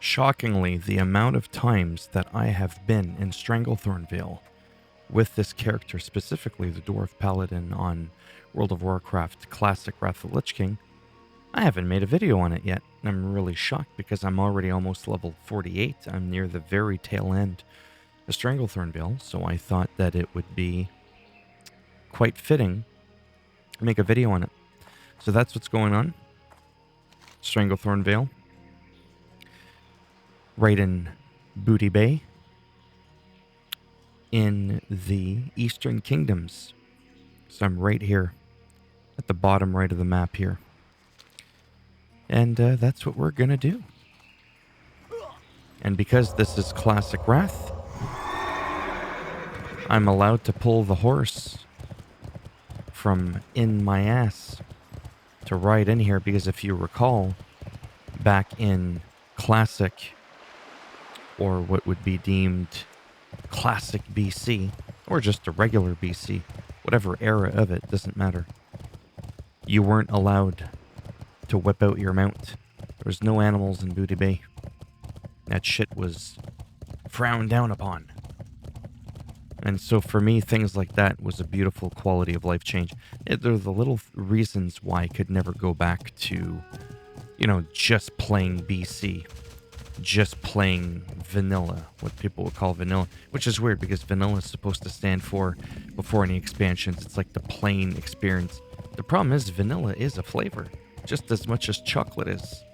Shockingly, the amount of times that I have been in Stranglethorn Vale with this character, specifically the Dwarf Paladin on World of Warcraft Classic Wrath of the Lich King, I haven't made a video on it yet. I'm really shocked because I'm already almost level 48. I'm near the very tail end of Stranglethorn Vale, so I thought that it would be quite fitting to make a video on it. So that's what's going on. Stranglethorn Vale. Right in Booty Bay. In the Eastern Kingdoms. So I'm right here. At the bottom right of the map here. And that's what we're going to do. And because this is Classic Wrath, I'm allowed to pull the horse from in my ass to ride in here. Because if you recall, back in Classic, or what would be deemed Classic BC, or just a regular BC, whatever era of it, doesn't matter. You weren't allowed to whip out your mount. There was no animals in Booty Bay. That shit was frowned down upon. And so for me, things like that was a beautiful quality of life change. They're the little reasons why I could never go back to, just playing BC. Just playing vanilla, what people would call vanilla, which is weird because vanilla is supposed to stand for, before any expansions, it's like the plain experience. The problem is vanilla is a flavor, just as much as chocolate is.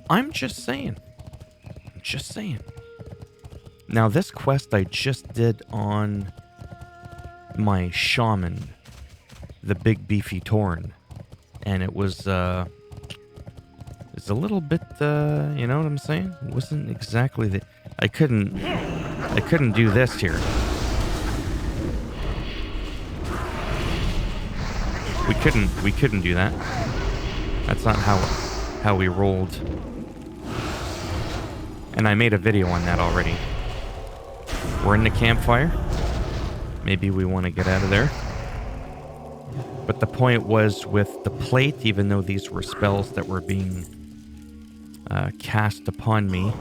I'm just saying. Now this quest I just did on my shaman, the big beefy Torn, and it was it's a little bit, you know what I'm saying? It wasn't exactly the... I couldn't do this here. We couldn't do that. That's not how we rolled. And I made a video on that already. We're in the campfire. Maybe we want to get out of there. But the point was with the plate, even though these were spells that were being cast upon me,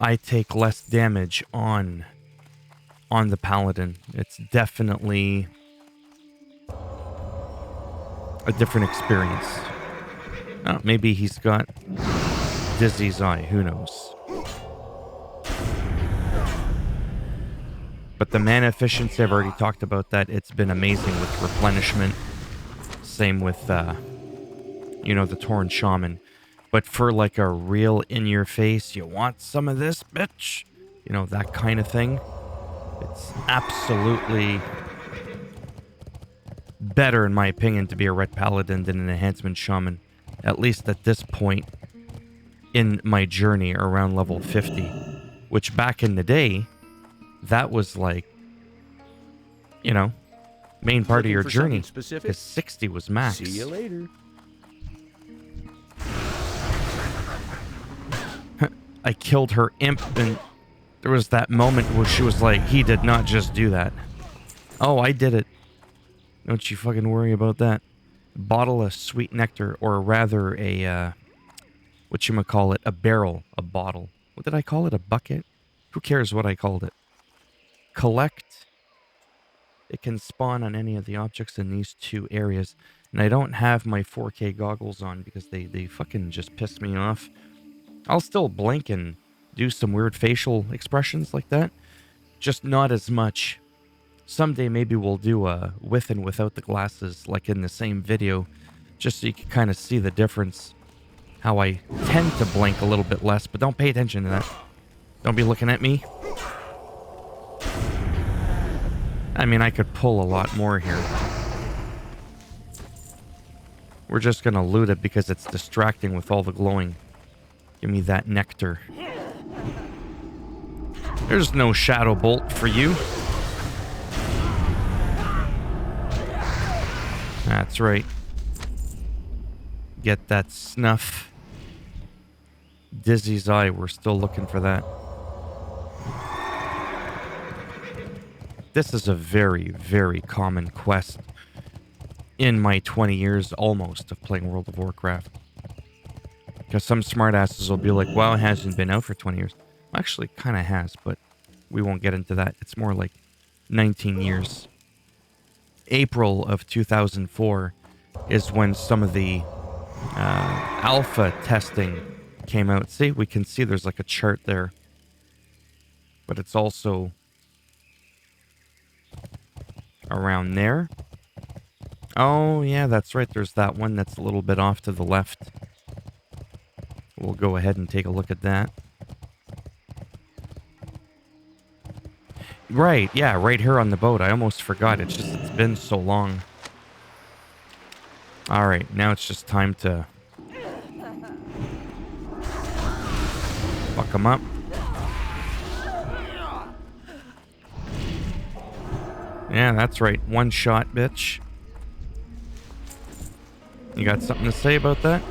I take less damage on the paladin. It's definitely a different experience. Oh, maybe he's got Dizzy's Eye, who knows. But the mana efficiency, I've already talked about that. It's been amazing with replenishment. Same with, the Torn Shaman. But for like a real in-your-face, you want some of this, bitch? That kind of thing. It's absolutely better, in my opinion, to be a Red Paladin than an Enhancement Shaman. At least at this point in my journey around level 50. Which back in the day, that was like, main part of your journey. Because 60 was max. See you later. I killed her imp, and there was that moment where she was like, he did not just do that. Oh, I did it. Don't you fucking worry about that. Bottle of sweet nectar, or rather a, whatchamacallit, a barrel, a bottle. What did I call it? A bucket? Who cares what I called it? Collect. It can spawn on any of the objects in these two areas. And I don't have my 4K goggles on because they fucking just piss me off. I'll still blink and do some weird facial expressions like that. Just not as much. Someday maybe we'll do a with and without the glasses, like in the same video, just so you can kind of see the difference. How I tend to blink a little bit less, but don't pay attention to that. Don't be looking at me. I mean, I could pull a lot more here. We're just gonna loot it because it's distracting with all the glowing. Give me that nectar. There's no shadow bolt for you. That's right. Get that snuff. Dizzy's Eye, we're still looking for that. This is a very, very common quest in my 20 years almost of playing World of Warcraft. Because some smartasses will be like, well, it hasn't been out for 20 years. Actually, kind of has, but we won't get into that. It's more like 19 years. April of 2004 is when some of the alpha testing came out. See, we can see there's like a chart there. But it's also around there. Oh, yeah, that's right. There's that one that's a little bit off to the left. We'll go ahead and take a look at that. Right, yeah, right here on the boat. I almost forgot. It's just, it's been so long. Alright, now it's just time to fuck them up. Yeah, that's right. One shot, bitch. You got something to say about that?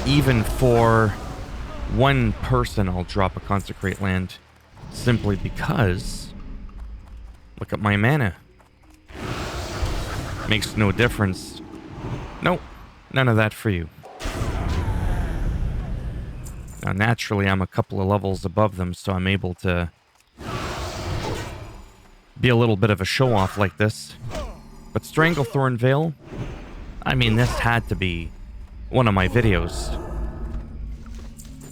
Even for one person, I'll drop a Consecrate Land. Simply because... Look at my mana. Makes no difference. Nope. None of that for you. Now, naturally, I'm a couple of levels above them, so I'm able to be a little bit of a show-off like this. But Stranglethorn Vale, I mean, this had to be one of my videos.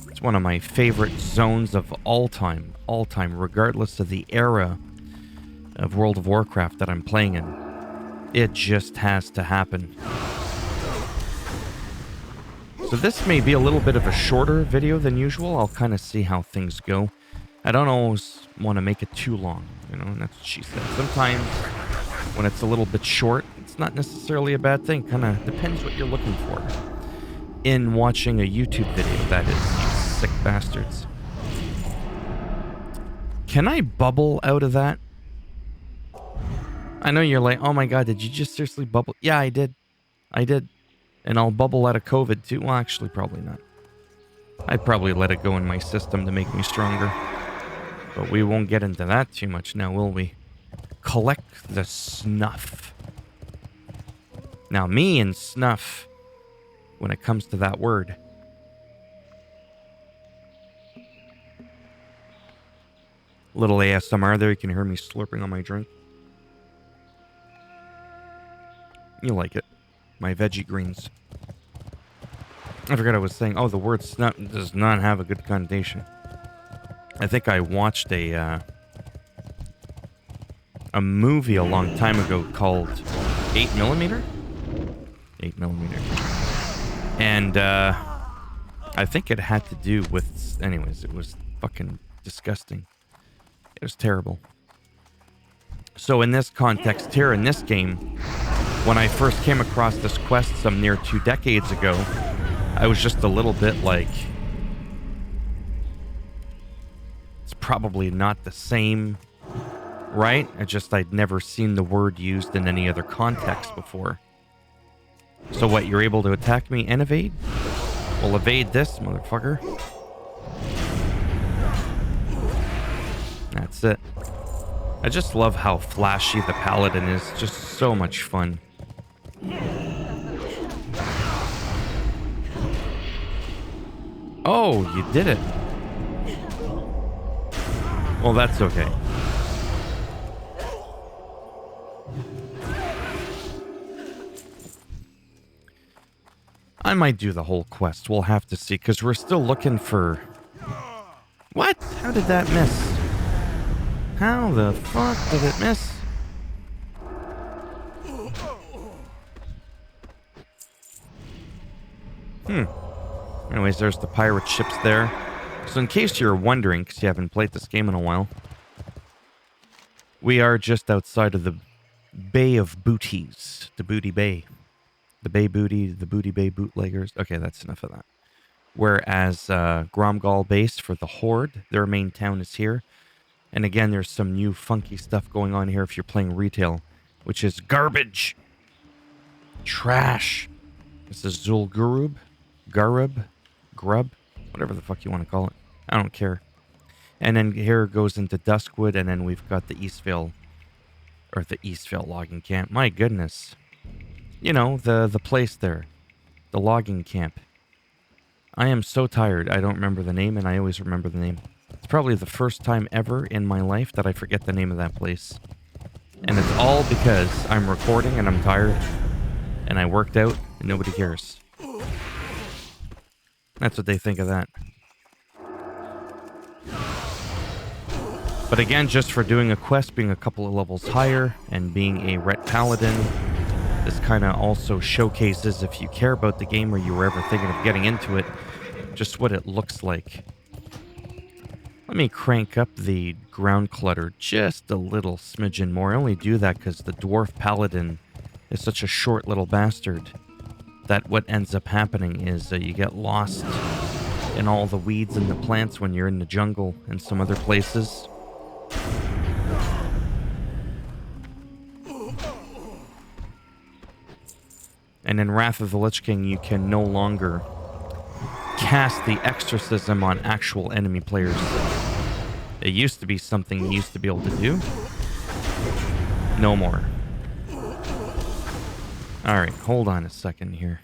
It's one of my favorite zones of all time, regardless of the era of World of Warcraft that I'm playing in. It just has to happen. So this may be a little bit of a shorter video than usual. I'll kind of see how things go. I don't always want to make it too long, you know, and that's what she said. Sometimes when it's a little bit short, it's not necessarily a bad thing. Kind of depends what you're looking for in watching a YouTube video, that is, you sick bastards. Can I bubble out of that? I know you're like, oh my god, did you just seriously bubble? Yeah, I did. I did. And I'll bubble out of COVID too. Well, actually, probably not. I'd probably let it go in my system to make me stronger. But we won't get into that too much now, will we? Collect the snuff. Now, me and snuff, when it comes to that word, little ASMR there, you can hear me slurping on my drink. You like it. My veggie greens. I forgot I was saying, oh, the word snuff does not have a good connotation. I think I watched a movie a long time ago called 8mm? 8mm. And I think it had to do with... Anyways, it was fucking disgusting. It was terrible. So in this context here, in this game, when I first came across this quest some near 2 decades ago, I was just a little bit like... It's probably not the same, right? I'd never seen the word used in any other context before. So what, you're able to attack me and evade? Well, evade this, motherfucker. That's it. I just love how flashy the Paladin is. Just so much fun. Oh, you did it. Well, that's okay. I might do the whole quest. We'll have to see, because we're still looking for... What? How did that miss? How the fuck did it miss? Anyways, there's the pirate ships there. So in case you're wondering, because you haven't played this game in a while, we are just outside of the Bay of Booties. The Booty Bay. The Bay Booty, the Booty Bay bootleggers. Okay, that's enough of that. Whereas Gromgal base for the Horde, their main town is here. And again, there's some new funky stuff going on here if you're playing retail, which is garbage. Trash. This is Zul'Gurub. Grub. Whatever the fuck you want to call it. I don't care. And then here goes into Duskwood, and then we've got the Eastvale logging camp. My goodness. You know, the place there. The logging camp. I am so tired. I don't remember the name, and I always remember the name. It's probably the first time ever in my life that I forget the name of that place. And it's all because I'm recording and I'm tired, and I worked out, and nobody cares. That's what they think of that. But again, just for doing a quest, being a couple of levels higher, and being a Ret Paladin, this kind of also showcases, if you care about the game or you were ever thinking of getting into it, just what it looks like. Let me crank up the ground clutter just a little smidgen more. I only do that because the Dwarf Paladin is such a short little bastard that what ends up happening is you get lost in all the weeds and the plants when you're in the jungle and some other places. And in Wrath of the Lich King, you can no longer cast the exorcism on actual enemy players. It used to be something you used to be able to do. No more. Alright, hold on a second here.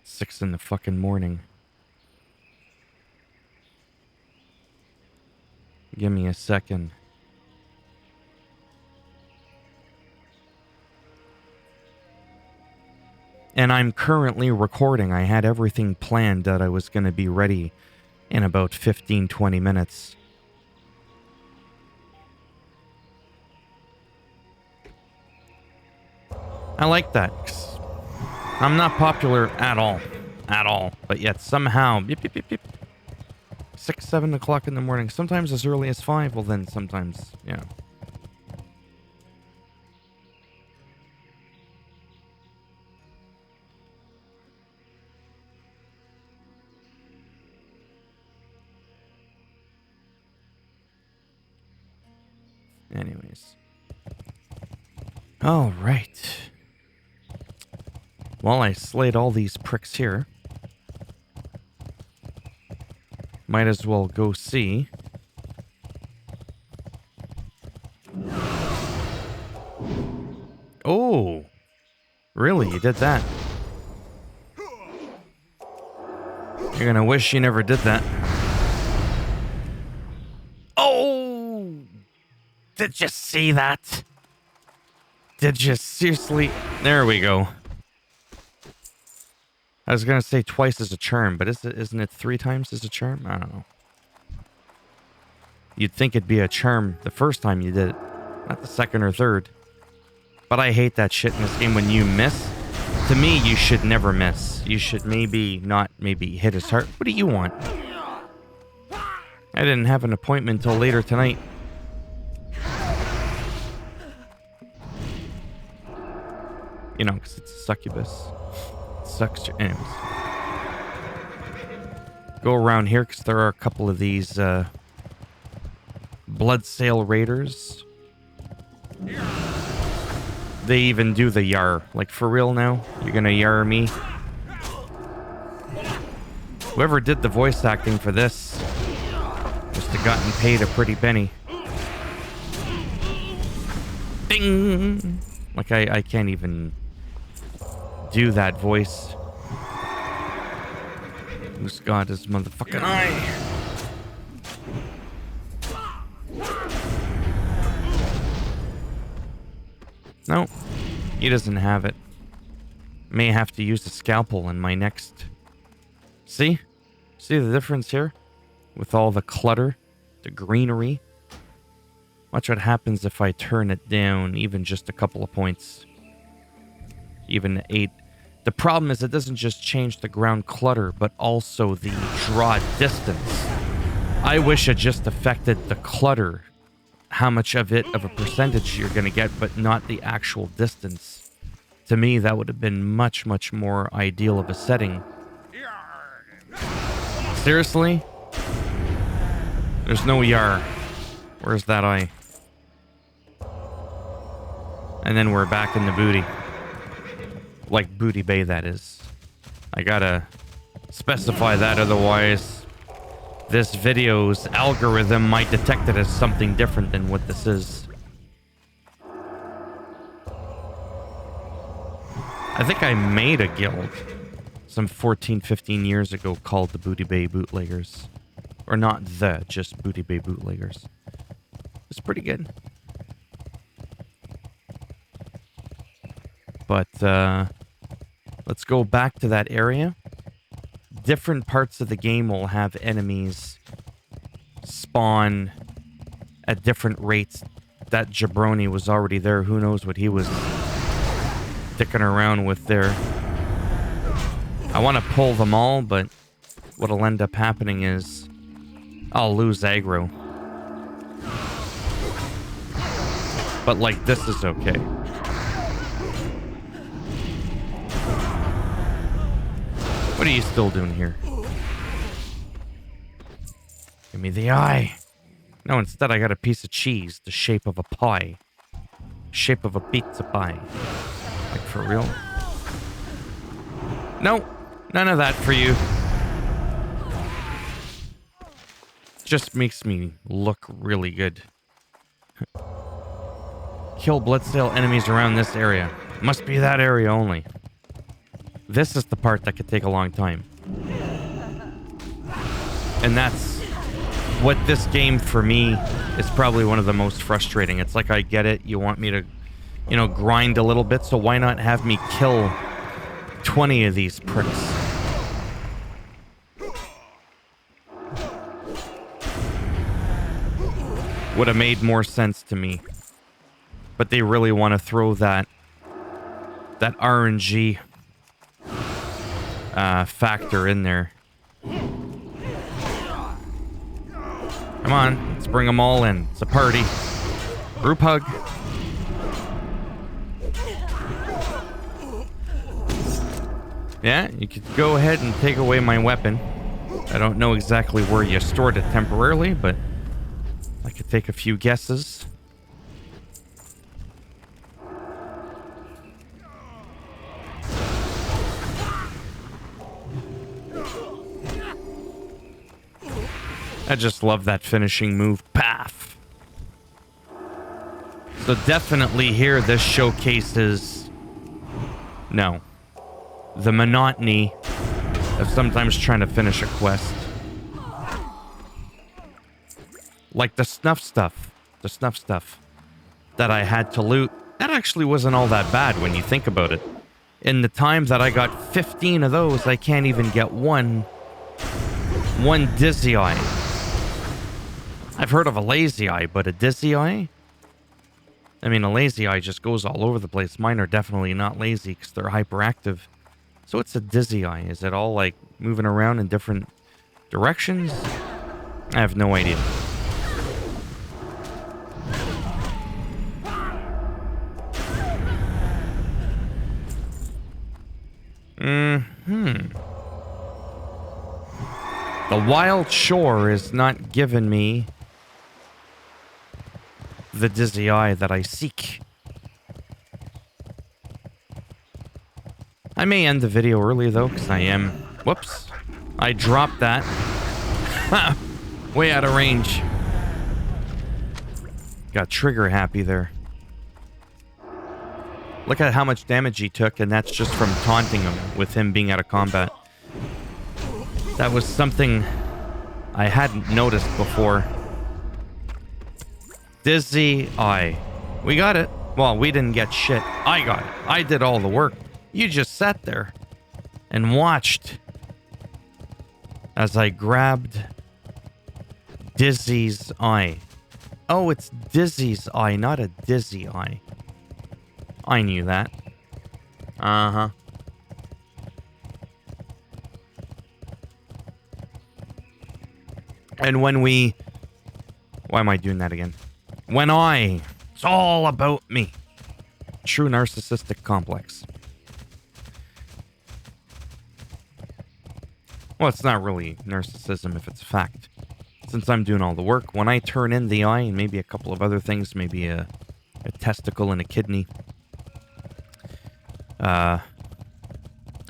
6 in the fucking morning. Give me a second. And I'm currently recording. I had everything planned that I was going to be ready in about 15-20 minutes. I like that. I'm not popular at all. At all. But yet somehow... Beep, beep, beep, beep. 6, 7 o'clock in the morning. Sometimes as early as 5. Well then sometimes, yeah. Anyways. All right. Well, I slayed all these pricks here. Might as well go see. Oh! Really? You did that? You're gonna wish you never did that. Oh! Did you see that? Did you seriously? There we go. I was gonna say twice as a charm, but isn't it 3 times as a charm? I don't know. You'd think it'd be a charm the first time you did it, not the second or third. But I hate that shit in this game when you miss. To me, you should never miss. You should not hit his heart. What do you want? I didn't have an appointment till later tonight. You know, because it's a succubus. Sucks. Anyways. Go around here because there are a couple of these Bloodsail Raiders. They even do the yar. Like, for real now? You're gonna yar me? Whoever did the voice acting for this must have gotten paid a pretty penny. Ding! Like, I can't even do that voice. Who's got his motherfucking eye? No, he doesn't have it. May have to use the scalpel in my next... See? See the difference here? With all the clutter, the greenery. Watch what happens if I turn it down even just a couple of points. Even 8. The problem is it doesn't just change the ground clutter, but also the draw distance. I wish it just affected the clutter, how much of it of a percentage you're going to get, but not the actual distance. To me, that would have been much, much more ideal of a setting. Seriously? There's no yar. Where's that eye? And then we're back in the booty. Like Booty Bay, that is. I gotta specify that, otherwise this video's algorithm might detect it as something different than what this is. I think I made a guild some 14, 15 years ago called the Booty Bay Bootleggers. Or not the, just Booty Bay Bootleggers. It's pretty good. But, let's go back to that area. Different parts of the game will have enemies spawn at different rates. That jabroni was already there. Who knows what he was dicking around with there. I want to pull them all, but what'll end up happening is I'll lose aggro. But, like, this is okay. What are you still doing here? Give me the eye. No, instead I got a piece of cheese, the shape of a pie. Shape of a pizza pie. Like, for real? No, none of that for you. Just makes me look really good. Kill bloodstale enemies around this area. Must be that area only. This is the part that could take a long time. And that's what this game, for me, is probably one of the most frustrating. It's like, I get it. You want me to, you know, grind a little bit, so why not have me kill 20 of these pricks? Would have made more sense to me. But they really want to throw that RNG factor in there. Come on, let's bring them all in. It's a party. Group hug. Yeah, you could go ahead and take away my weapon. I don't know exactly where you stored it temporarily, but I could take a few guesses. I just love that finishing move. Path. So definitely here, this showcases, no, the monotony of sometimes trying to finish a quest. Like the snuff stuff that I had to loot. That actually wasn't all that bad when you think about it. In the time that I got 15 of those, I can't even get one dizzy eye. I've heard of a lazy eye, but a dizzy eye? I mean, a lazy eye just goes all over the place. Mine are definitely not lazy because they're hyperactive. So it's a dizzy eye. Is it all, like, moving around in different directions? I have no idea. The wild shore is not giving me the dizzy eye that I seek. I may end the video early though, because I am... Whoops. I dropped that. Way out of range. Got trigger happy there. Look at how much damage he took, and that's just from taunting him with him being out of combat. That was something I hadn't noticed before. Dizzy eye. We got it. Well, we didn't get shit. I got it. I did all the work. You just sat there and watched as I grabbed Dizzy's eye. Oh, it's Dizzy's eye, not a dizzy eye. I knew that. Uh-huh. And when we... Why am I doing that again? When I... It's all about me. True narcissistic complex. Well, it's not really narcissism if it's a fact. Since I'm doing all the work, when I turn in the eye and maybe a couple of other things, maybe a testicle and a kidney, I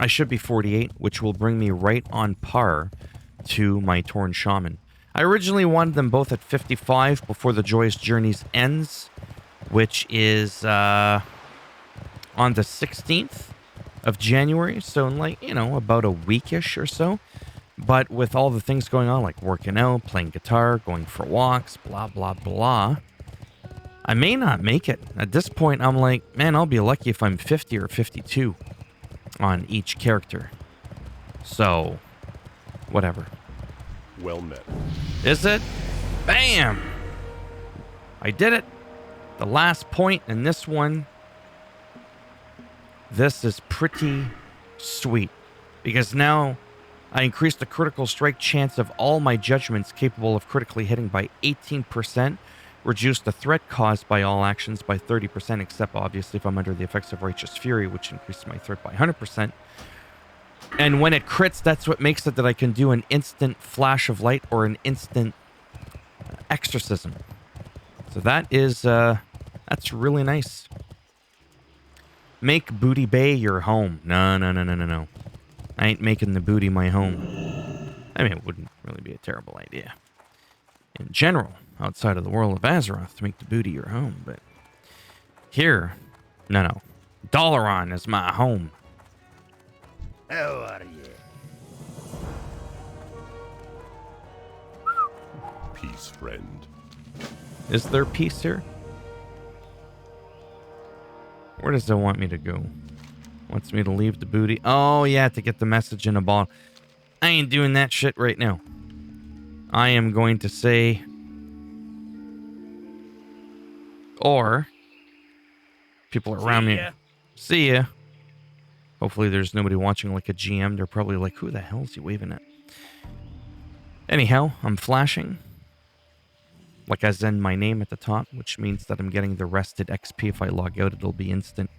should be 48, which will bring me right on par to my Torn Shaman. I originally wanted them both at 55 before the Joyous Journeys ends, which is on the 16th of January. So in like, about a weekish or so. But with all the things going on, like working out, playing guitar, going for walks, blah, blah, blah, I may not make it. At this point, I'm like, man, I'll be lucky if I'm 50 or 52 on each character. So, whatever. Well met. Is it? Bam! I did it. The last point in this one. This is pretty sweet. Because now I increased the critical strike chance of all my judgments capable of critically hitting by 18%, reduced the threat caused by all actions by 30%, except obviously if I'm under the effects of Righteous Fury, which increases my threat by 100%. And when it crits, that's what makes it that I can do an instant flash of light or an instant exorcism. So that is, that's really nice. Make Booty Bay your home. No. I ain't making the booty my home. I mean, it wouldn't really be a terrible idea. In general, outside of the world of Azeroth, to make the booty your home, but here, no. Dalaran is my home. How are you? Peace, friend. Is there peace here? Where does it want me to go? Wants me to leave the booty. Oh, yeah, to get the message in a bottle. I ain't doing that shit right now. I am going to say... Or... People around me. See ya. Hopefully there's nobody watching like a GM. They're probably like, who the hell is he waving at? Anyhow, I'm flashing. Like as in my name at the top, which means that I'm getting the rested XP. If I log out, it'll be instant.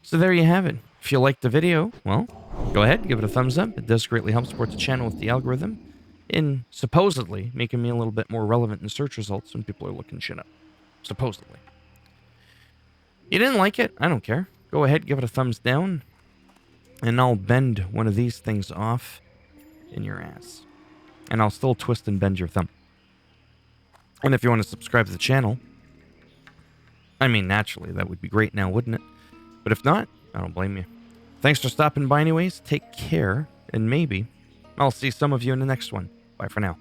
So there you have it. If you liked the video, well, go ahead, give it a thumbs up. It does greatly help support the channel with the algorithm in supposedly making me a little bit more relevant in search results when people are looking shit up. Supposedly. You didn't like it? I don't care. Go ahead, give it a thumbs down, and I'll bend one of these things off in your ass. And I'll still twist and bend your thumb. And if you want to subscribe to the channel, I mean, naturally, that would be great now, wouldn't it? But if not, I don't blame you. Thanks for stopping by anyways. Take care, and maybe I'll see some of you in the next one. Bye for now.